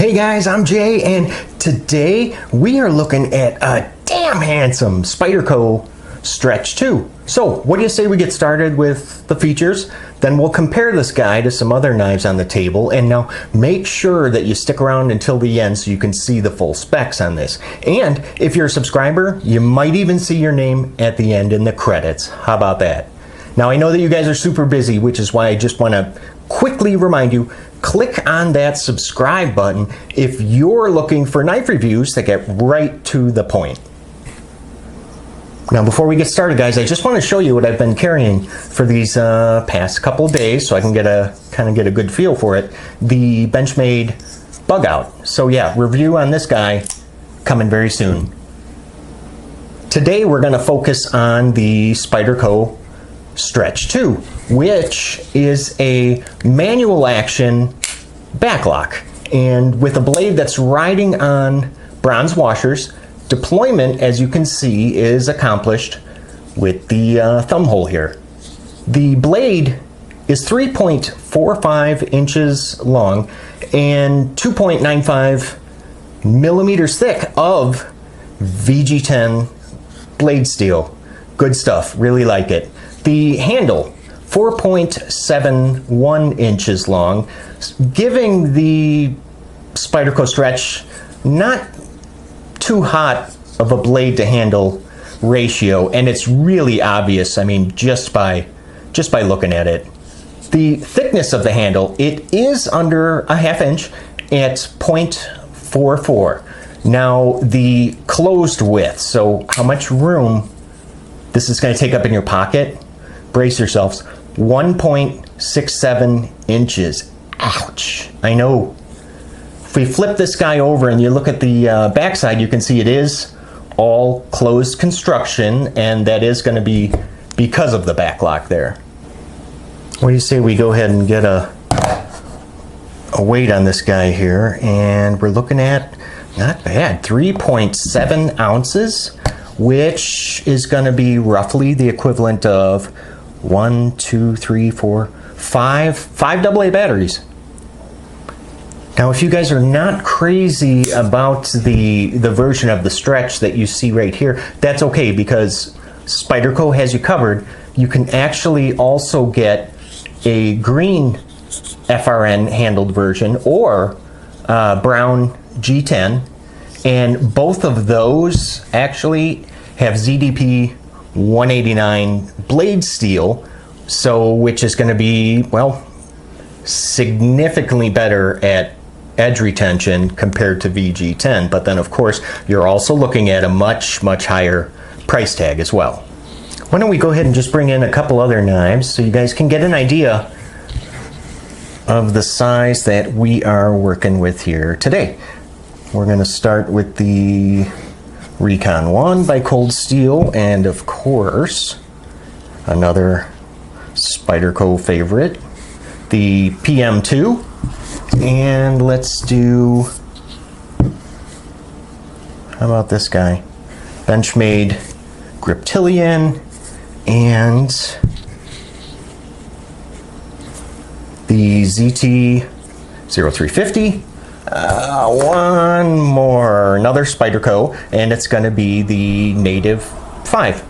Hey guys, I'm Jay, and today we are looking at a damn handsome Spyderco Stretch 2. So, what do you say we get started with the features? Then we'll compare this guy to some other knives on the table, and now make sure that you stick around until the end so you can see the full specs on this. And if you're a subscriber, you might even see your name at the end in the credits. How about that? Now, I know that you guys are super busy, which is why I just want to quickly remind you, click on that subscribe button if you're looking for knife reviews that get right to the point. Now, before we get started, guys, I just want to show you what I've been carrying for these past couple days so I can kind of get a good feel for it. The Benchmade bug out. So yeah, review on this guy coming very soon. Today we're going to focus on the Spyderco Stretch 2, which is a manual action backlock, and with a blade that's riding on bronze washers. Deployment, as you can see, is accomplished with the thumb hole here. The blade is 3.45 inches long and 2.95 millimeters thick of VG10 blade steel. Good stuff, really like it. The handle, 4.71 inches long, giving the Spyderco Stretch not too hot of a blade to handle ratio, and it's really obvious, I mean, just by looking at it. The thickness of the handle, it is under a ½ inch at 0.44. Now, the closed width, so how much room this is going to take up in your pocket, brace yourselves, 1.67 inches. Ouch. I know. If we flip this guy over and you look at the backside, you can see it is all closed construction, and that is going to be because of the backlock there. What do you say we go ahead and get a weight on this guy here, and we're looking at, not bad, 3.7 ounces, which is going to be roughly the equivalent of 5 AA batteries. Now, if you guys are not crazy about the version of the Stretch that you see right here, that's okay, because Spyderco has you covered. You can actually also get a green FRN handled version or brown G10, and both of those actually have ZDP 189 blade steel, so which is going to be, well, significantly better at edge retention compared to VG10. But then, of course, you're also looking at a much higher price tag as well. Why don't we go ahead and just bring in a couple other knives so you guys can get an idea of the size that we are working with here today. We're going to start with the Recon 1 by Cold Steel, and of course another Spyderco favorite, the PM2. And let's do, how about this guy, Benchmade Griptilian, and the ZT-0350. One more, another Spyderco, and it's going to be the Native 5.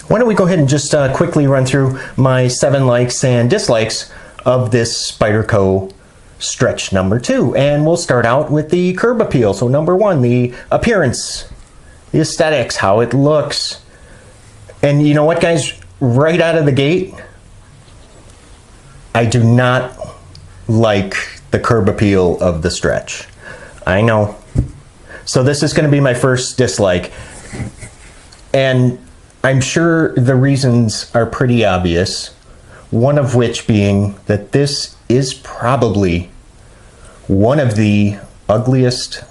Why don't we go ahead and just quickly run through my 7 likes and dislikes of this Spyderco Stretch number 2, and we'll start out with the curb appeal. So number 1, the appearance, the aesthetics, how it looks. And you know what, guys, right out of the gate, I do not like the curb appeal of the Stretch. I know. So this is going to be my first dislike, and I'm sure the reasons are pretty obvious, one of which being that this is probably one of the ugliest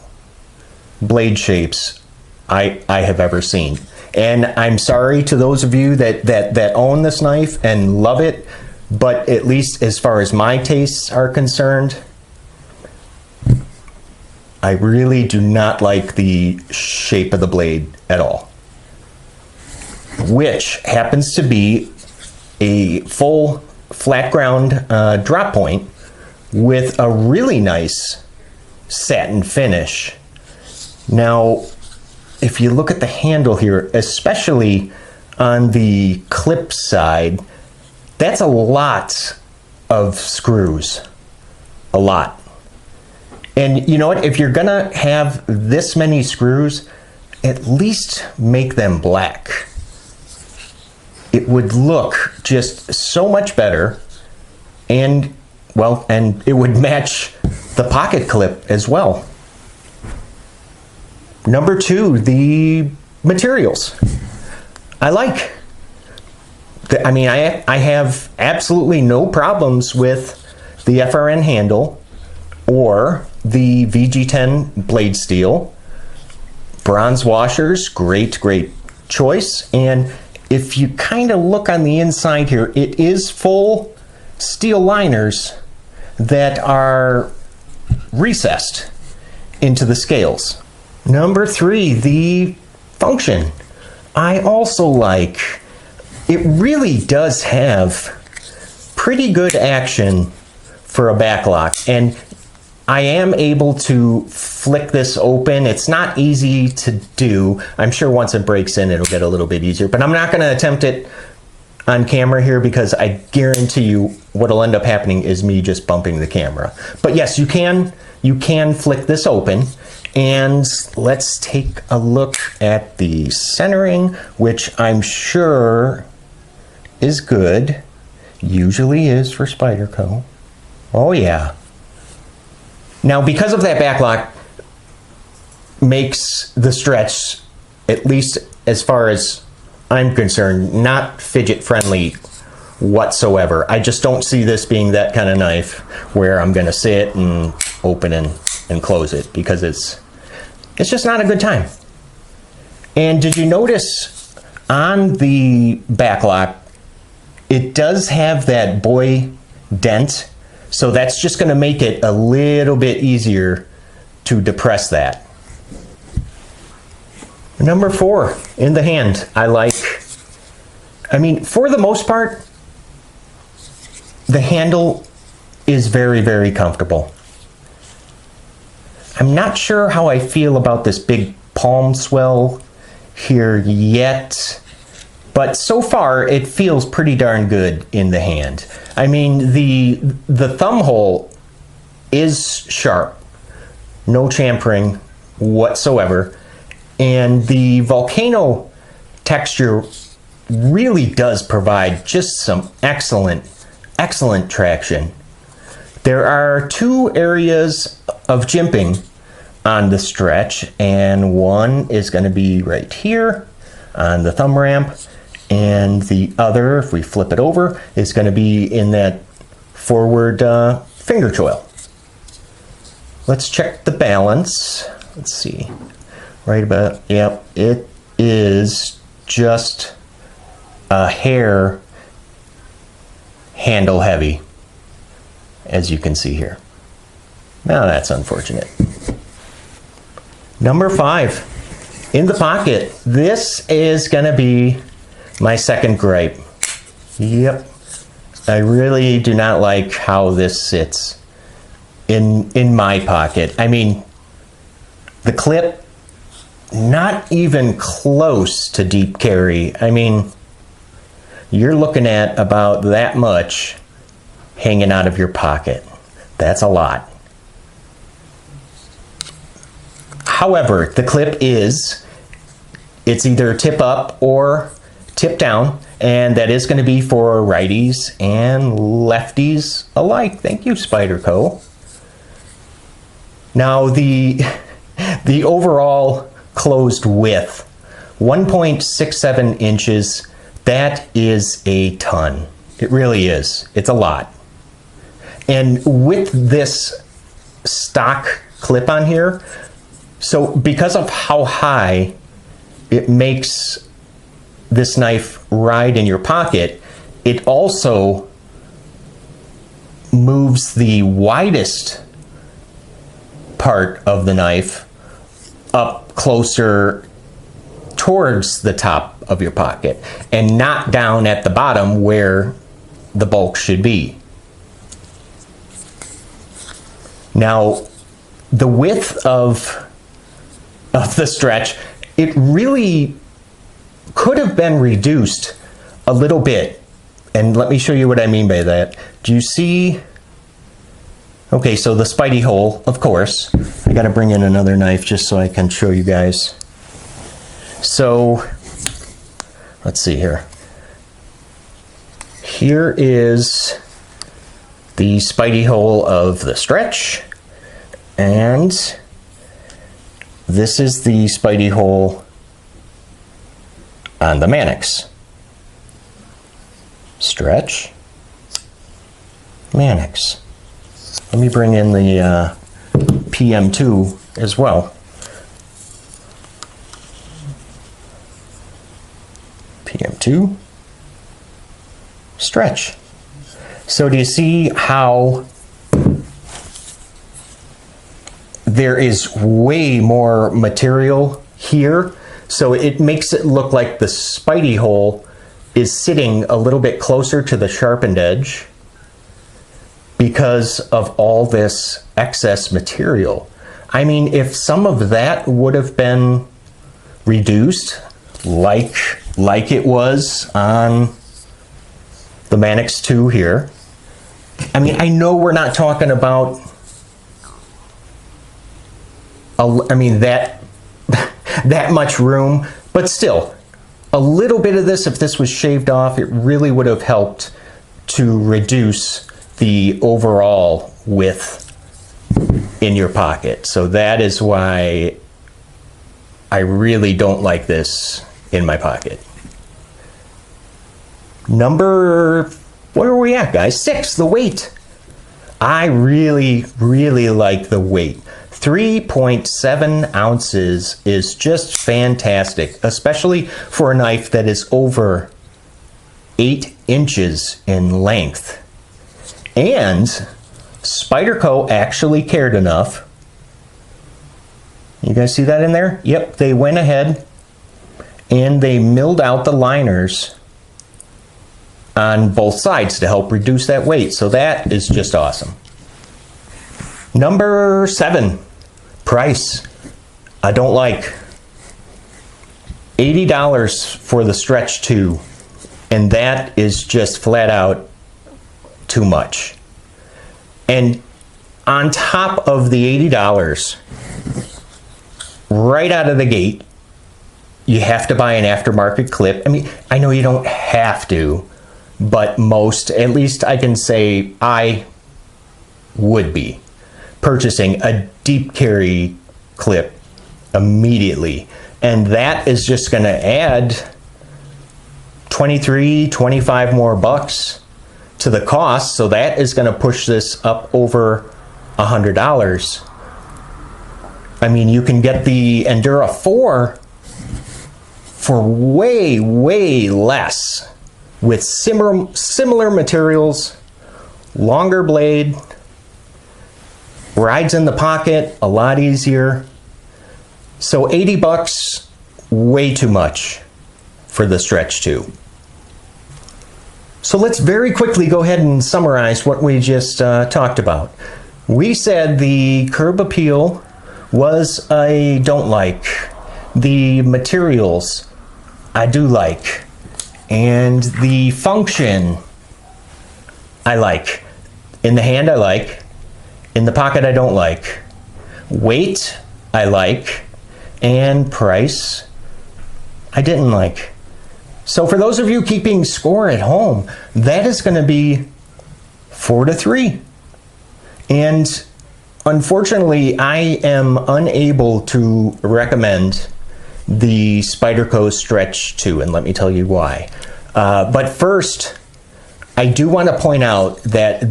blade shapes I have ever seen. And I'm sorry to those of you that own this knife and love it, but at least as far as my tastes are concerned, I really do not like the shape of the blade at all, which happens to be a full flat ground drop point with a really nice satin finish. Now, if you look at the handle here, especially on the clip side, that's a lot of screws. A lot. And you know what? If you're gonna have this many screws, at least make them black. It would look just so much better, and well, and it would match the pocket clip as well. Number 2, the materials. I like. I mean, I have absolutely no problems with the FRN handle or the VG10 blade steel. Bronze washers, great choice. And if you kind of look on the inside here, it is full steel liners that are recessed into the scales. Number 3, the function. I also like. It really does have pretty good action for a backlock, and I am able to flick this open. It's not easy to do. I'm sure once it breaks in, it'll get a little bit easier, but I'm not going to attempt it on camera here because I guarantee you what'll end up happening is me just bumping the camera. But yes, you can flick this open, and let's take a look at the centering, which I'm sure is good. Usually is for Spyderco. Oh yeah. Now, because of that backlock, makes the Stretch, at least as far as I'm concerned, not fidget friendly whatsoever. I just don't see this being that kind of knife where I'm going to sit and open and close it, because it's just not a good time. And did you notice on the backlock, it does have that boy dent, so that's just going to make it a little bit easier to depress that. Number 4, in the hand, I like. I mean, for the most part, the handle is very comfortable. I'm not sure how I feel about this big palm swell here yet, but so far it feels pretty darn good in the hand. I mean, the thumb hole is sharp, no chamfering whatsoever, and the volcano texture really does provide just some excellent traction. There are 2 areas of jimping on the Stretch, and one is going to be right here on the thumb ramp, and the other, if we flip it over, is going to be in that forward finger choil. Let's check the balance. Let's see. Right about, yep, it is just a hair handle heavy, as you can see here. Now that's unfortunate. Number 5, in the pocket. This is going to be my second gripe. Yep, I really do not like how this sits in my pocket. I mean, the clip, not even close to deep carry. I mean, you're looking at about that much hanging out of your pocket. That's a lot. However, the clip it's either tip up or tip down, and that is going to be for righties and lefties alike. Thank you, Spyderco. Now, the overall closed width, 1.67 inches, that is a ton. It really is. It's a lot. And with this stock clip on here, so because of how high it makes this knife ride in your pocket, it also moves the widest part of the knife up closer towards the top of your pocket and not down at the bottom where the bulk should be. Now, the width of the stretch, it really could have been reduced a little bit. And let me show you what I mean by that. Do you see? Okay, so the Spidey hole, of course. I gotta bring in another knife just so I can show you guys. So, let's see here. Here is the Spidey hole of the stretch, and this is the Spidey hole on the Mannix. Stretch, Mannix. Let me bring in the PM2 as well. PM2, stretch. So do you see how there is way more material here? So it makes it look like the Spidey hole is sitting a little bit closer to the sharpened edge because of all this excess material. I mean, if some of that would have been reduced like it was on the Mannix 2 here. I mean, I know we're not talking about that much room, but still, a little bit of this, if this was shaved off, it really would have helped to reduce the overall width in your pocket. So that is why I really don't like this in my pocket. Number, where are we at, guys? 6, the weight. I really, really like the weight. 3.7 ounces is just fantastic, especially for a knife that is over 8 inches in length. And Spyderco actually cared enough. You guys see that in there? Yep, they went ahead and they milled out the liners on both sides to help reduce that weight. So that is just awesome. Number 7, price. I don't like. $80 for the Stretch 2, and that is just flat out too much. And on top of the $80, right out of the gate, you have to buy an aftermarket clip. I mean, I know you don't have to, but most, at least I can say I would be purchasing a deep carry clip immediately. And that is just going to add 23, 25 more bucks to the cost. So that is going to push this up over $100. I mean, you can get the Endura 4 for way, way less with similar materials, longer blade, rides in the pocket, a lot easier. So 80 bucks, way too much for the Stretch 2. So let's very quickly go ahead and summarize what we just talked about. We said the curb appeal was I don't like. The materials I do like. And the function I like. In the hand I like. In the pocket I don't like. Weight I like. And price I didn't like. So for those of you keeping score at home, that is going to be 4-3. And unfortunately, I am unable to recommend the Spyderco Stretch 2, and let me tell you why. But first, I do want to point out that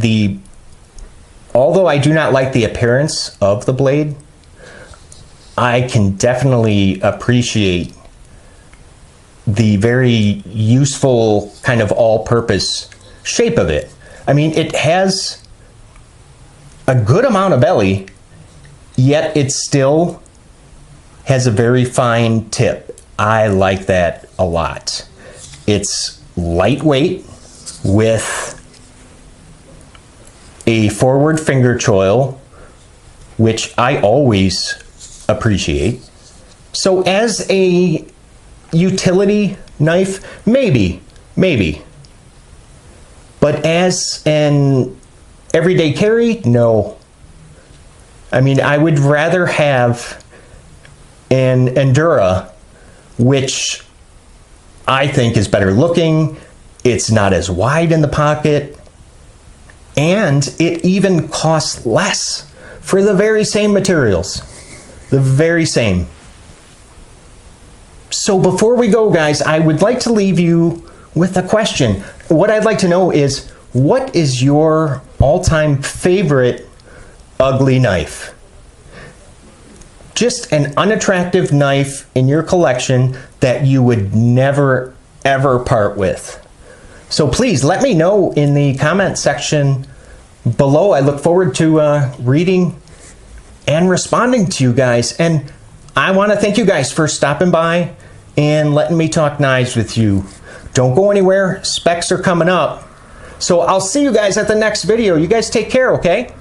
although I do not like the appearance of the blade, I can definitely appreciate the very useful kind of all-purpose shape of it. I mean, it has a good amount of belly, yet it still has a very fine tip. I like that a lot. It's lightweight with a forward finger choil which I always appreciate. So as a utility knife, maybe. But as an everyday carry, no. I mean, I would rather have an Endura, which I think is better looking. It's not as wide in the pocket, and it even costs less for the very same materials. The very same. So before we go, guys, I would like to leave you with a question. What I'd like to know is, what is your all-time favorite ugly knife? Just an unattractive knife in your collection that you would never, ever part with. So please let me know in the comment section below. I look forward to reading and responding to you guys. And I want to thank you guys for stopping by and letting me talk knives with you. Don't go anywhere. Specs are coming up. So I'll see you guys at the next video. You guys take care, okay?